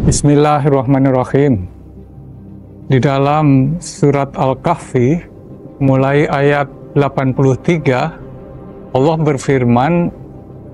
Bismillahirrahmanirrahim. Di dalam surat Al-Kahfi, mulai ayat 83, Allah berfirman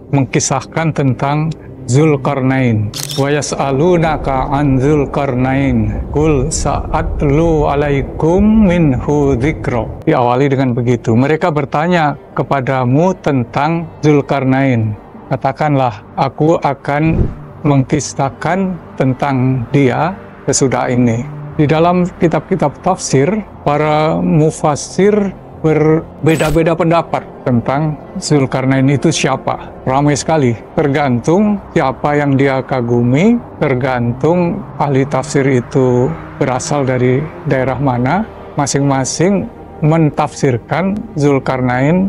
mengkisahkan tentang Zulkarnain. Wa yas'alunaka an Zulkarnain, qul sa'atlu alaikum minhu dzikra. Diawali dengan begitu. Mereka bertanya kepadamu tentang Zulkarnain. Katakanlah, aku akan mengkisahkan tentang dia sesudah ini. Di dalam kitab-kitab tafsir, para mufassir berbeda-beda pendapat tentang Zulkarnain itu siapa. Ramai sekali, tergantung siapa yang dia kagumi, tergantung ahli tafsir itu berasal dari daerah mana. Masing-masing mentafsirkan Zulkarnain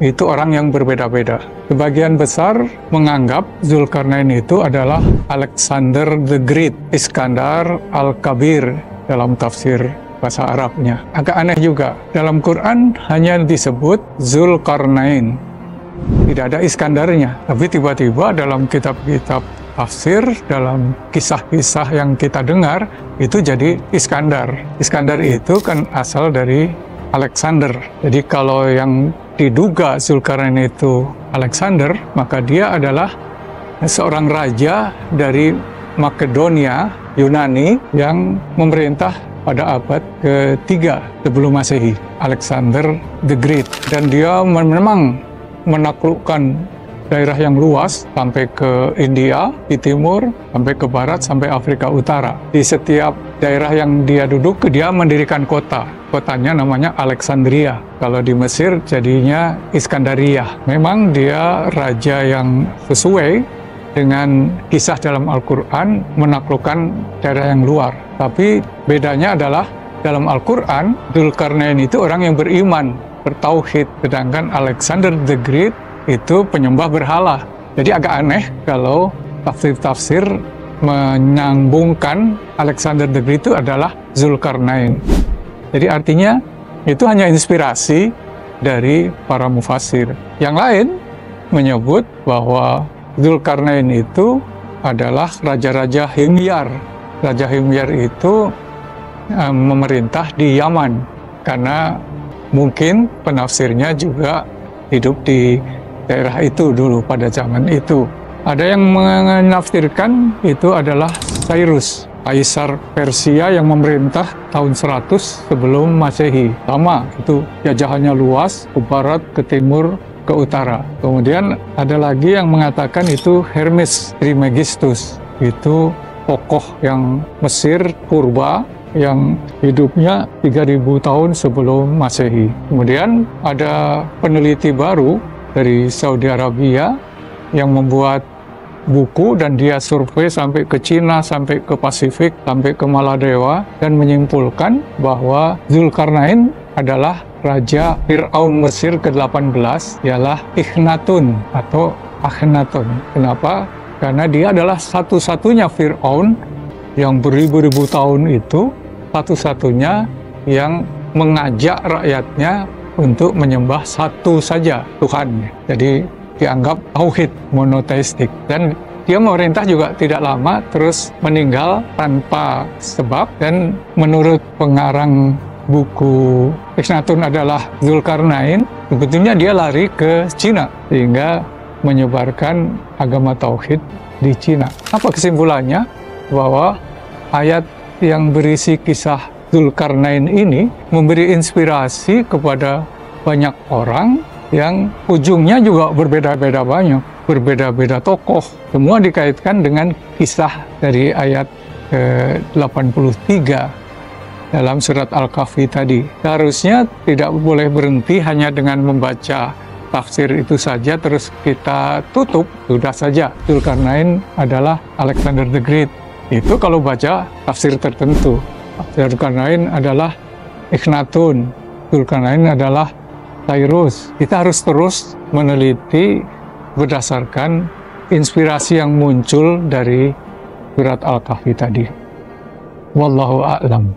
itu orang yang berbeda-beda. Sebagian besar menganggap Zulkarnain itu adalah Alexander the Great, Iskandar Al-Kabir dalam tafsir bahasa Arabnya. Agak aneh juga, dalam Quran hanya disebut Zulkarnain, tidak ada Iskandarnya. Tapi tiba-tiba dalam kitab-kitab tafsir, dalam kisah-kisah yang kita dengar, itu jadi Iskandar. Iskandar itu kan asal dari Alexander. Jadi kalau yang diduga Zulkarnain itu Alexander, maka dia adalah seorang raja dari Makedonia, Yunani, yang memerintah pada abad ke-3 sebelum Masehi, Alexander the Great. Dan dia memang menaklukkan daerah yang luas sampai ke India di timur, sampai ke barat, sampai Afrika Utara. Di setiap daerah yang dia duduk, dia mendirikan kota. Kotanya namanya Alexandria. Kalau di Mesir jadinya Iskandaria. Memang dia raja yang sesuai dengan kisah dalam Al-Quran, menaklukkan daerah yang luar. Tapi bedanya adalah dalam Al-Quran, Zulkarnain itu orang yang beriman, bertauhid. Sedangkan Alexander the Great itu penyembah berhala. Jadi agak aneh kalau tafsir-tafsir menyambungkan Alexander the Great itu adalah Zulkarnain. Jadi artinya itu hanya inspirasi dari para mufassir. Yang lain menyebut bahwa Zulkarnain itu adalah raja-raja Himyar. Raja Himyar itu memerintah di Yaman, karena mungkin penafsirnya juga hidup di daerah itu dulu pada zaman itu. Ada yang menafsirkan itu adalah Cyrus, Kaisar Persia yang memerintah tahun 100 sebelum Masehi. Sama, itu jajahannya luas, ke barat, ke timur, ke utara. Kemudian ada lagi yang mengatakan itu Hermes Trismegistus. Itu tokoh yang Mesir purba yang hidupnya 3000 tahun sebelum Masehi. Kemudian ada peneliti baru dari Saudi Arabia yang membuat buku, dan dia survei sampai ke Cina, sampai ke Pasifik, sampai ke Maladewa, dan menyimpulkan bahwa Zulkarnain adalah Raja Fir'aun Mesir ke-18, ialah Ikhnatun atau Akhenaton. Kenapa? Karena dia adalah satu-satunya Fir'aun yang beribu-ribu tahun itu, satu-satunya yang mengajak rakyatnya untuk menyembah satu saja Tuhan. Jadi dianggap tauhid monoteistik, dan dia memerintah juga tidak lama terus meninggal tanpa sebab. Dan menurut pengarang buku Ikhnatun adalah Zulkarnain, sebetulnya dia lari ke Cina sehingga menyebarkan agama tauhid di Cina. Apa kesimpulannya? Bahwa ayat yang berisi kisah Zulkarnain ini memberi inspirasi kepada banyak orang yang ujungnya juga berbeda-beda banyak, berbeda-beda tokoh. Semua dikaitkan dengan kisah dari ayat ke-83 dalam surat Al-Kahfi tadi. Seharusnya tidak boleh berhenti hanya dengan membaca tafsir itu saja terus kita tutup, sudah saja Zulkarnain adalah Alexander the Great. Itu kalau baca tafsir tertentu. Zulkarnain adalah Ikhnatun, Zulkarnain adalah Cyrus. Kita harus terus meneliti berdasarkan inspirasi yang muncul dari surat Al-Kahfi tadi. Wallahu a'lam.